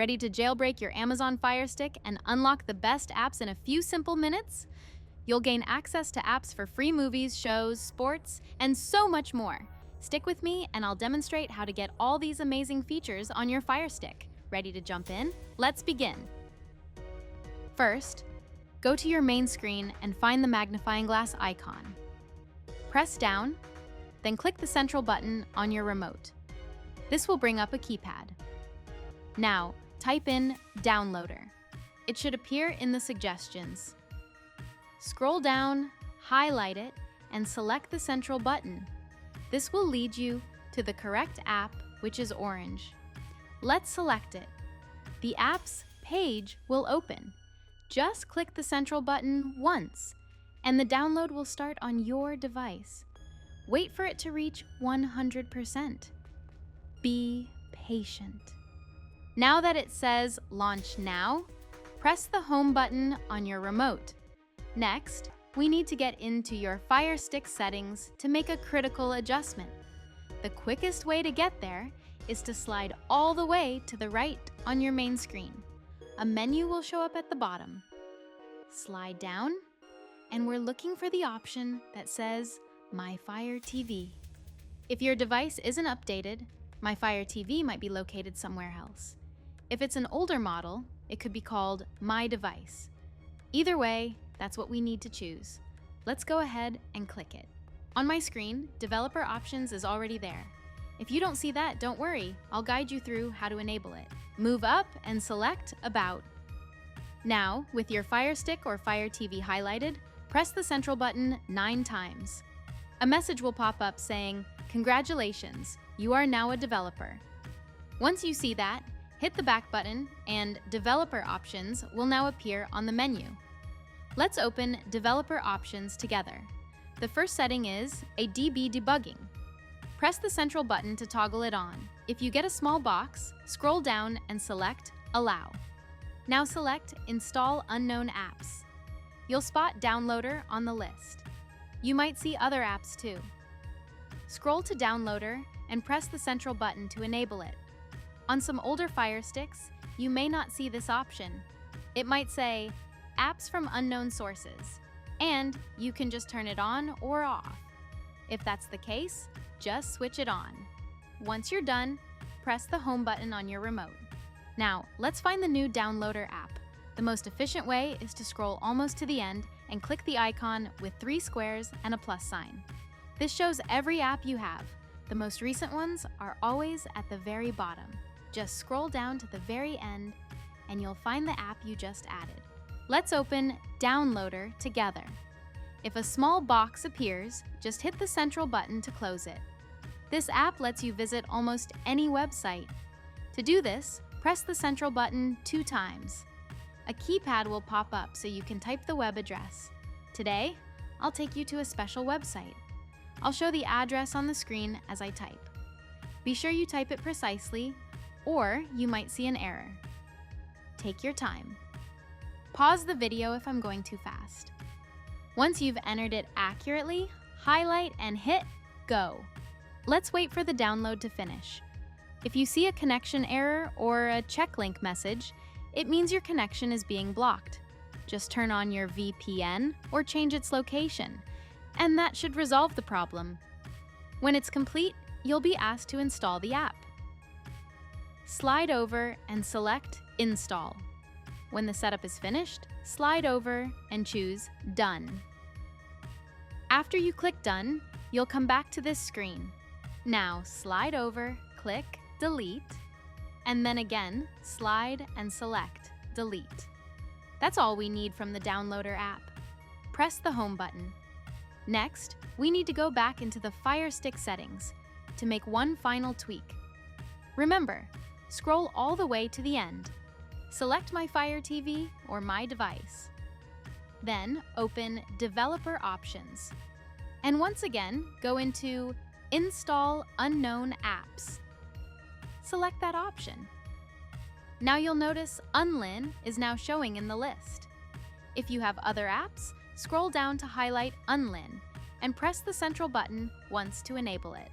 Ready to jailbreak your Amazon Fire Stick and unlock the best apps in a few simple minutes? You'll gain access to apps for free movies, shows, sports, and so much more. Stick with me and I'll demonstrate how to get all these amazing features on your Fire Stick. Ready to jump in? Let's begin. First, go to your main screen and find the magnifying glass icon. Press down, then click the central button on your remote. This will bring up a keypad. Now, type in Downloader. It should appear in the suggestions. Scroll down, highlight it, and select the central button. This will lead you to the correct app, which is orange. Let's select it. The app's page will open. Just click the central button once, and the download will start on your device. Wait for it to reach 100%. Be patient. Now that it says Launch Now, press the Home button on your remote. Next, we need to get into your Fire Stick settings to make a critical adjustment. The quickest way to get there is to slide all the way to the right on your main screen. A menu will show up at the bottom. Slide down, and we're looking for the option that says My Fire TV. If your device isn't updated, My Fire TV might be located somewhere else. If it's an older model, it could be called My Device. Either way, that's what we need to choose. Let's go ahead and click it. On my screen, Developer Options is already there. If you don't see that, don't worry, I'll guide you through how to enable it. Move up and select About. Now, with your Fire Stick or Fire TV highlighted, press the central button 9 times. A message will pop up saying, "Congratulations, you are now a developer." Once you see that, hit the back button and Developer Options will now appear on the menu. Let's open Developer Options together. The first setting is a DB debugging. Press the central button to toggle it on. If you get a small box, scroll down and select Allow. Now select Install Unknown Apps. You'll spot Downloader on the list. You might see other apps too. Scroll to Downloader and press the central button to enable it. On some older Fire Sticks, you may not see this option. It might say, Apps from Unknown Sources, and you can just turn it on or off. If that's the case, just switch it on. Once you're done, press the Home button on your remote. Now, let's find the new Downloader app. The most efficient way is to scroll almost to the end and click the icon with 3 squares and a plus sign. This shows every app you have. The most recent ones are always at the very bottom. Just scroll down to the very end and you'll find the app you just added. Let's open Downloader together. If a small box appears, just hit the central button to close it. This app lets you visit almost any website. To do this, press the central button 2 times. A keypad will pop up so you can type the web address. Today, I'll take you to a special website. I'll show the address on the screen as I type. Be sure you type it precisely, or you might see an error. Take your time. Pause the video if I'm going too fast. Once you've entered it accurately, highlight and hit Go. Let's wait for the download to finish. If you see a connection error or a check link message, it means your connection is being blocked. Just turn on your VPN or change its location, and that should resolve the problem. When it's complete, you'll be asked to install the app. Slide over and select Install. When the setup is finished, slide over and choose Done. After you click Done, you'll come back to this screen. Now slide over, click Delete, and then again, slide and select Delete. That's all we need from the Downloader app. Press the Home button. Next, we need to go back into the Fire Stick settings to make one final tweak. Remember, scroll all the way to the end. Select My Fire TV or My Device. Then open Developer Options. And once again, go into Install Unknown Apps. Select that option. Now you'll notice Unlin is now showing in the list. If you have other apps, scroll down to highlight Unlin and press the central button once to enable it.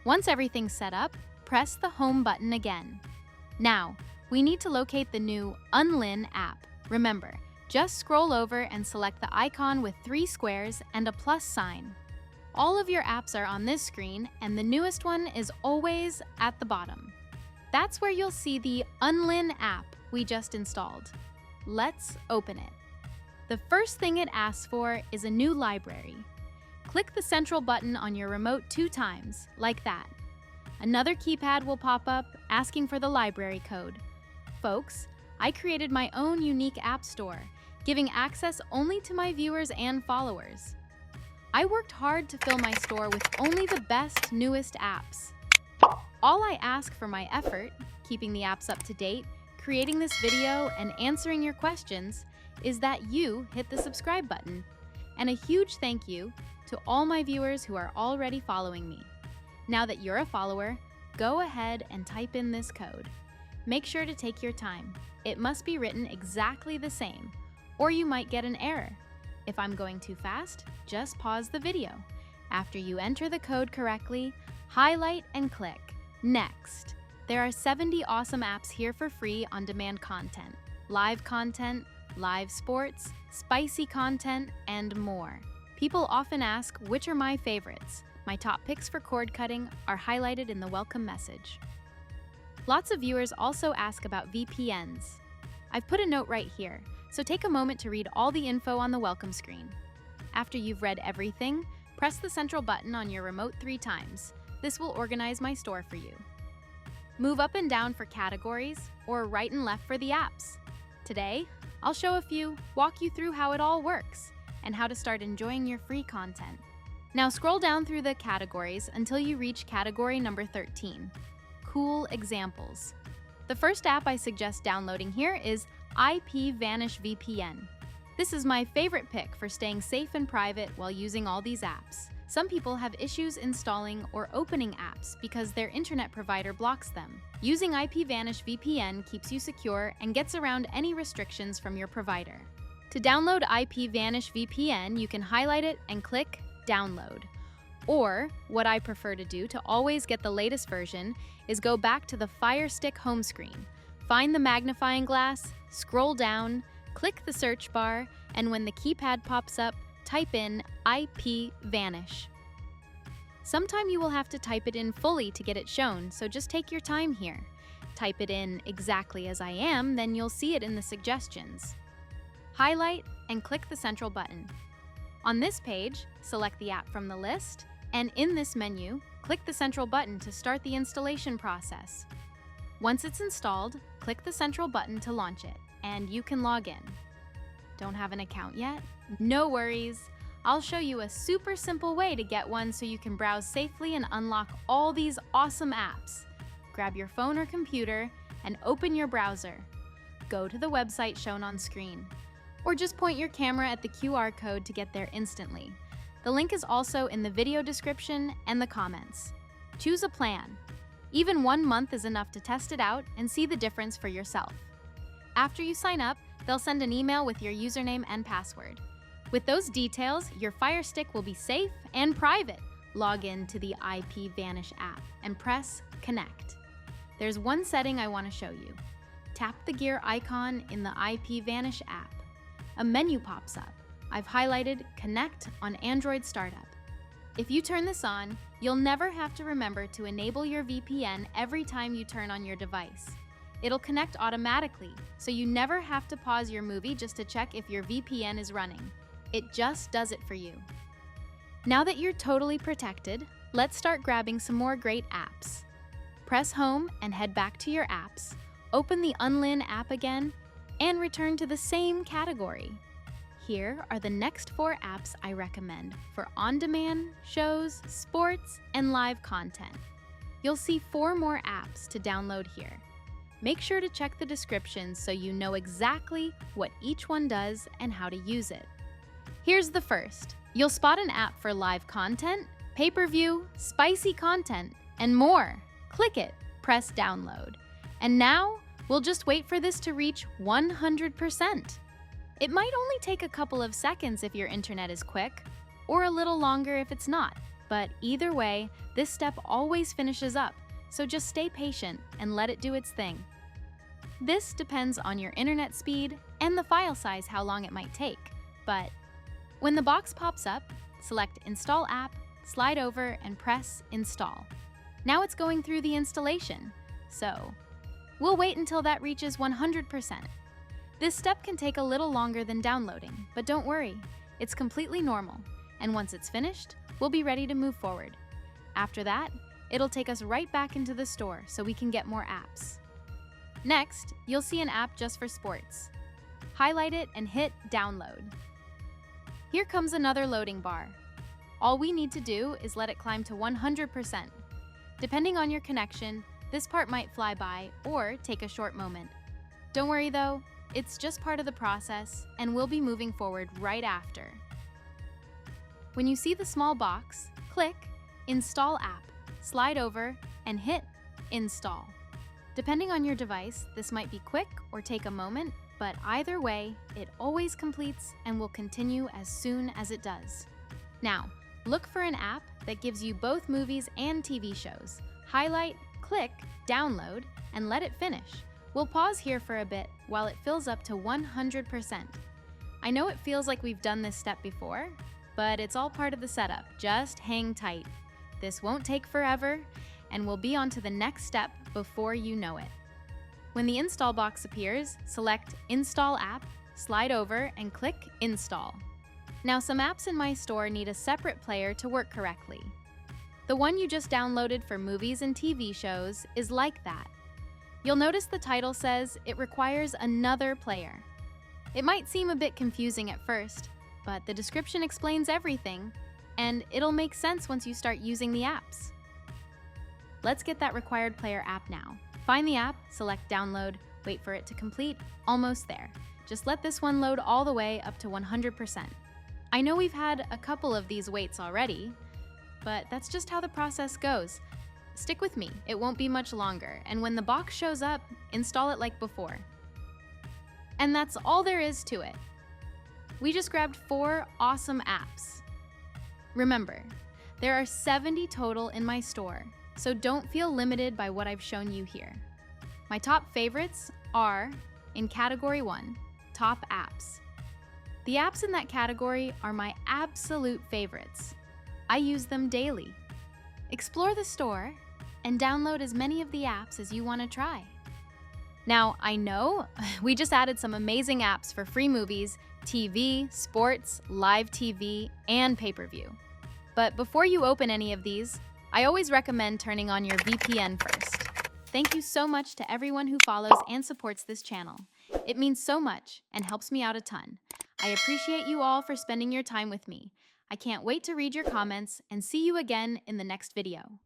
Once everything's set up, press the Home button again. Now, we need to locate the new Unlin app. Remember, just scroll over and select the icon with 3 squares and a plus sign. All of your apps are on this screen, and the newest one is always at the bottom. That's where you'll see the Unlin app we just installed. Let's open it. The first thing it asks for is a new library. Click the central button on your remote 2 times, like that. Another keypad will pop up asking for the library code. Folks, I created my own unique app store, giving access only to my viewers and followers. I worked hard to fill my store with only the best, newest apps. All I ask for my effort, keeping the apps up to date, creating this video, and answering your questions, is that you hit the subscribe button. And a huge thank you to all my viewers who are already following me. Now that you're a follower, go ahead and type in this code. Make sure to take your time. It must be written exactly the same, or you might get an error. If I'm going too fast, just pause the video. After you enter the code correctly, highlight and click Next. There are 70 awesome apps here for free on-demand content, live sports, spicy content, and more. People often ask which are my favorites. My top picks for cord cutting are highlighted in the welcome message. Lots of viewers also ask about VPNs. I've put a note right here, so take a moment to read all the info on the welcome screen. After you've read everything, press the central button on your remote 3 times. This will organize my store for you. Move up and down for categories, or right and left for the apps. Today, I'll show a few, walk you through how it all works, and how to start enjoying your free content. Now scroll down through the categories until you reach category number 13. Cool examples. The first app I suggest downloading here is IPVanish VPN. This is my favorite pick for staying safe and private while using all these apps. Some people have issues installing or opening apps because their internet provider blocks them. Using IPVanish VPN keeps you secure and gets around any restrictions from your provider. To download IPVanish VPN, you can highlight it and click Download. Or, what I prefer to do to always get the latest version is go back to the FireStick home screen, find the magnifying glass, scroll down, click the search bar, and when the keypad pops up, type in IPVanish. Sometime you will have to type it in fully to get it shown, so just take your time here. Type it in exactly as I am, then you'll see it in the suggestions. Highlight and click the central button. On this page, select the app from the list, and in this menu, click the central button to start the installation process. Once it's installed, click the central button to launch it, and you can log in. Don't have an account yet? No worries. I'll show you a super simple way to get one so you can browse safely and unlock all these awesome apps. Grab your phone or computer and open your browser. Go to the website shown on screen. Or just point your camera at the QR code to get there instantly. The link is also in the video description and the comments. Choose a plan. Even 1 month is enough to test it out and see the difference for yourself. After you sign up, they'll send an email with your username and password. With those details, your FireStick will be safe and private. Log in to the IPVanish app and press Connect. There's one setting I want to show you. Tap the gear icon in the IPVanish app. A menu pops up. I've highlighted Connect on Android Startup. If you turn this on, you'll never have to remember to enable your VPN every time you turn on your device. It'll connect automatically, so you never have to pause your movie just to check if your VPN is running. It just does it for you. Now that you're totally protected, let's start grabbing some more great apps. Press home and head back to your apps, open the Unlin app again, and return to the same category. Here are the next 4 apps I recommend for on-demand, shows, sports, and live content. You'll see 4 more apps to download here. Make sure to check the descriptions so you know exactly what each one does and how to use it. Here's the first. You'll spot an app for live content, pay-per-view, spicy content, and more. Click it, press download. And now, we'll just wait for this to reach 100%. It might only take a couple of seconds if your internet is quick, or a little longer if it's not. But either way, this step always finishes up, so just stay patient and let it do its thing. This depends on your internet speed and the file size how long it might take. But when the box pops up, select Install App, slide over, and press Install. Now it's going through the installation, so we'll wait until that reaches 100%. This step can take a little longer than downloading, but don't worry, it's completely normal, and once it's finished, we'll be ready to move forward. After that, it'll take us right back into the store so we can get more apps. Next, you'll see an app just for sports. Highlight it and hit Download. Here comes another loading bar. All we need to do is let it climb to 100%. Depending on your connection, this part might fly by or take a short moment. Don't worry though, it's just part of the process and we'll be moving forward right after. When you see the small box, click Install App, slide over, and hit Install. Depending on your device, this might be quick or take a moment, but either way, it always completes and will continue as soon as it does. Now, look for an app that gives you both movies and TV shows. Highlight, click, download, and let it finish. We'll pause here for a bit while it fills up to 100%. I know it feels like we've done this step before, but it's all part of the setup. Just hang tight. This won't take forever, and we'll be on to the next step before you know it. When the install box appears, select Install App, slide over, and click Install. Now, some apps in my store need a separate player to work correctly. The one you just downloaded for movies and TV shows is like that. You'll notice the title says it requires another player. It might seem a bit confusing at first, but the description explains everything, and it'll make sense once you start using the apps. Let's get that required player app now. Find the app, select Download, wait for it to complete, almost there. Just let this one load all the way up to 100%. I know we've had a couple of these waits already, but that's just how the process goes. Stick with me, it won't be much longer, and when the box shows up, install it like before. And that's all there is to it. We just grabbed 4 awesome apps. Remember, there are 70 total in my store, so don't feel limited by what I've shown you here. My top favorites are, in Category 1, Top Apps. The apps in that category are my absolute favorites. I use them daily. Explore the store and download as many of the apps as you want to try. Now, I know we just added some amazing apps for free movies, TV, sports, live TV, and pay-per-view. But before you open any of these, I always recommend turning on your VPN first. Thank you so much to everyone who follows and supports this channel. It means so much and helps me out a ton. I appreciate you all for spending your time with me. I can't wait to read your comments and see you again in the next video.